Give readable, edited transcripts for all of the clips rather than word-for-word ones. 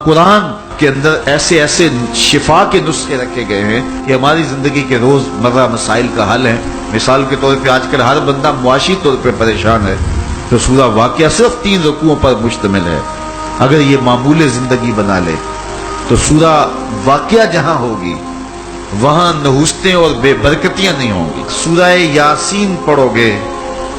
قرآن کے اندر ایسے ایسے شفا کے نسخے رکھے گئے ہیں کہ ہماری زندگی کے روز مرہ مسائل کا حل ہے۔ مثال کے طور پہ آج کل ہر بندہ معاشی طور پہ پریشان ہے، تو سورہ واقعہ صرف 3 رکوعوں پر مشتمل ہے۔ اگر یہ معمول زندگی بنا لے تو سورہ واقعہ جہاں ہوگی وہاں نحوستیں اور بے برکتیاں نہیں ہوں گی۔ سورہ یاسین پڑھو گے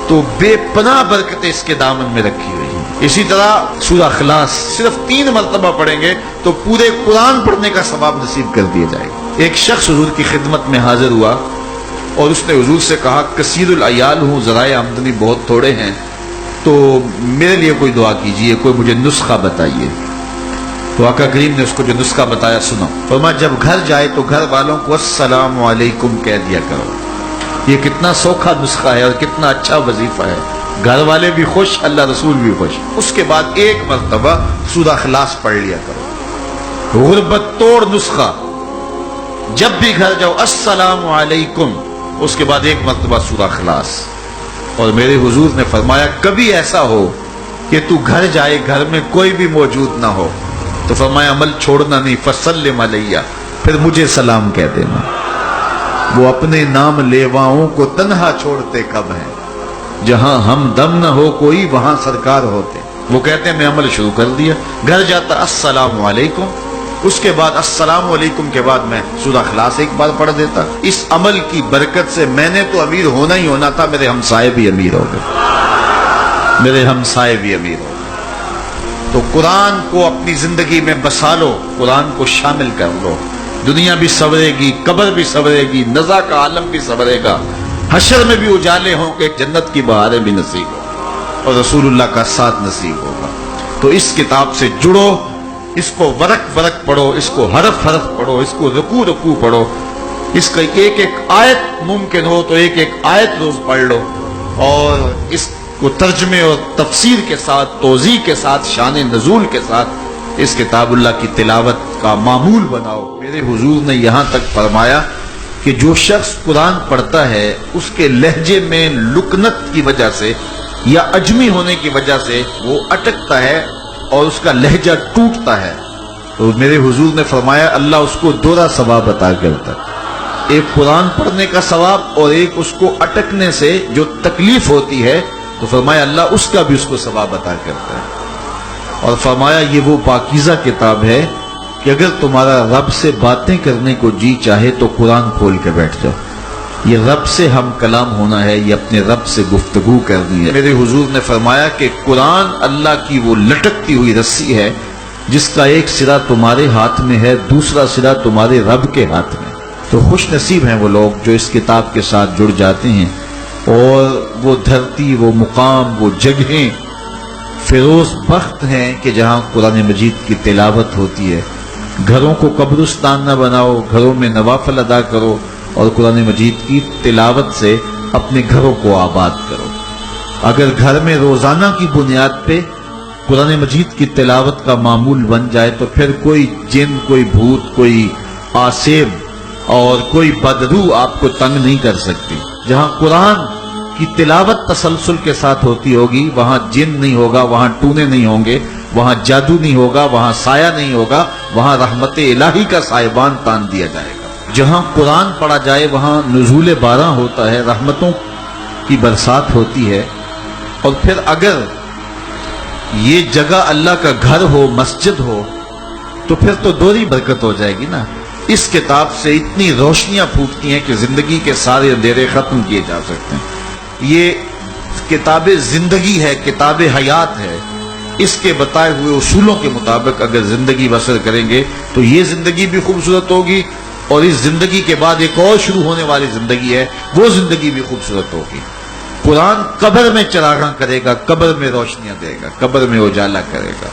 تو بے پناہ برکتیں اس کے دامن میں رکھی ہوئی ہیں۔ اسی طرح سورہ اخلاص صرف 3 مرتبہ پڑھیں گے تو پورے قرآن پڑھنے کا ثواب نصیب کر دیا جائے گا۔ ایک شخص حضور کی خدمت میں حاضر ہوا اور اس نے حضور سے کہا کثیر العیال ہوں، ذرائع آمدنی بہت تھوڑے ہیں، تو میرے لیے کوئی دعا کیجئے، کوئی مجھے نسخہ بتائیے۔ تو آقا کریم نے اس کو جو نسخہ بتایا سنو۔ فرمایا جب گھر جائے تو گھر والوں کو السلام علیکم کہہ دیا کرو۔ یہ کتنا سوکھا نسخہ ہے اور کتنا اچھا وظیفہ ہے، گھر والے بھی خوش، اللہ رسول بھی خوش۔ اس کے بعد 1 مرتبہ سورہ اخلاص پڑھ لیا کرو۔ غربت توڑ نسخہ، جب بھی گھر جاؤ السلام علیکم، اس کے بعد 1 مرتبہ سورہ اخلاص۔ اور میرے حضور نے فرمایا کبھی ایسا ہو کہ تو گھر جائے، گھر میں کوئی بھی موجود نہ ہو، تو فرمایا عمل چھوڑنا نہیں، فسلم علیہ، پھر مجھے سلام کہہ دینا۔ وہ اپنے نام لیواؤں کو تنہا چھوڑتے کب ہیں، جہاں ہم دم نہ ہو کوئی وہاں سرکار ہوتے۔ وہ کہتے ہیں میں عمل شروع کر دیا، گھر جاتا السلام علیکم، اس کے بعد السلام علیکم کے بعد میں سورہ اخلاص 1 بار پڑھ دیتا۔ اس عمل کی برکت سے میں نے تو امیر ہونا ہی ہونا تھا، میرے ہمسائے بھی امیر ہو گئے، میرے ہمسائے بھی امیر ہو گئے۔ تو قرآن کو اپنی زندگی میں بسا لو، قرآن کو شامل کر لو، دنیا بھی سنورے گی، قبر بھی سنورے گی، نزا کا عالم بھی سنورے گا، حشر میں بھی اجالے ہوں کہ جنت کی بہاریں بھی نصیب ہوں اور رسول اللہ کا ساتھ نصیب ہوگا۔ تو اس کتاب سے جڑو، اس کو ورق ورق پڑھو، اس کو حرف حرف پڑھو، اس کو رکوع رکوع پڑھو، اس کا ایک ایک آیت ممکن ہو تو ایک ایک آیت روز پڑھ لو، اور اس کو ترجمے اور تفسیر کے ساتھ، توضیح کے ساتھ، شان نزول کے ساتھ اس کتاب اللہ کی تلاوت کا معمول بناؤ۔ میرے حضور نے یہاں تک فرمایا کہ جو شخص قرآن پڑھتا ہے اس کے لہجے میں لکنت کی وجہ سے یا عجمی ہونے کی وجہ سے وہ اٹکتا ہے اور اس کا لہجہ ٹوٹتا ہے، تو میرے حضور نے فرمایا اللہ اس کو 2 ثواب عطا کرتا ہے، ایک قرآن پڑھنے کا ثواب اور ایک اس کو اٹکنے سے جو تکلیف ہوتی ہے، تو فرمایا اللہ اس کا بھی اس کو ثواب عطا کرتا ہے۔ اور فرمایا یہ وہ پاکیزہ کتاب ہے کہ اگر تمہارا رب سے باتیں کرنے کو جی چاہے تو قرآن کھول کے بیٹھ جاؤ، یہ رب سے ہم کلام ہونا ہے، یہ اپنے رب سے گفتگو کرنی ہے۔ میرے حضور نے فرمایا کہ قرآن اللہ کی وہ لٹکتی ہوئی رسی ہے جس کا ایک سرا تمہارے ہاتھ میں ہے، دوسرا سرا تمہارے رب کے ہاتھ میں۔ تو خوش نصیب ہیں وہ لوگ جو اس کتاب کے ساتھ جڑ جاتے ہیں، اور وہ دھرتی، وہ مقام، وہ جگہیں فیروز بخت ہیں کہ جہاں قرآن مجید کی تلاوت ہوتی ہے۔ گھروں کو قبرستان نہ بناؤ، گھروں میں نوافل ادا کرو اور قرآن مجید کی تلاوت سے اپنے گھروں کو آباد کرو۔ اگر گھر میں روزانہ کی بنیاد پہ قرآن مجید کی تلاوت کا معمول بن جائے تو پھر کوئی جن، کوئی بھوت، کوئی آسیب اور کوئی بدروح آپ کو تنگ نہیں کر سکتی۔ جہاں قرآن کی تلاوت تسلسل کے ساتھ ہوتی ہوگی وہاں جن نہیں ہوگا، وہاں ٹونے نہیں ہوں گے، وہاں جادو نہیں ہوگا، وہاں سایہ نہیں ہوگا، وہاں رحمت الہی کا سائبان تان دیا جائے گا۔ جہاں قرآن پڑھا جائے وہاں نزول باراں ہوتا ہے، رحمتوں کی برسات ہوتی ہے۔ اور پھر اگر یہ جگہ اللہ کا گھر ہو، مسجد ہو، تو پھر تو دوہری برکت ہو جائے گی نا۔ اس کتاب سے اتنی روشنیاں پھوٹتی ہیں کہ زندگی کے سارے اندھیرے ختم کیے جا سکتے ہیں۔ یہ کتاب زندگی ہے، کتاب حیات ہے۔ اس کے بتائے ہوئے اصولوں کے مطابق اگر زندگی بسر کریں گے تو یہ زندگی بھی خوبصورت ہوگی، اور اس زندگی کے بعد ایک اور شروع ہونے والی زندگی ہے، وہ زندگی بھی خوبصورت ہوگی۔ قرآن قبر میں چراغاں کرے گا، قبر میں روشنیاں دے گا، قبر میں اجالا کرے گا۔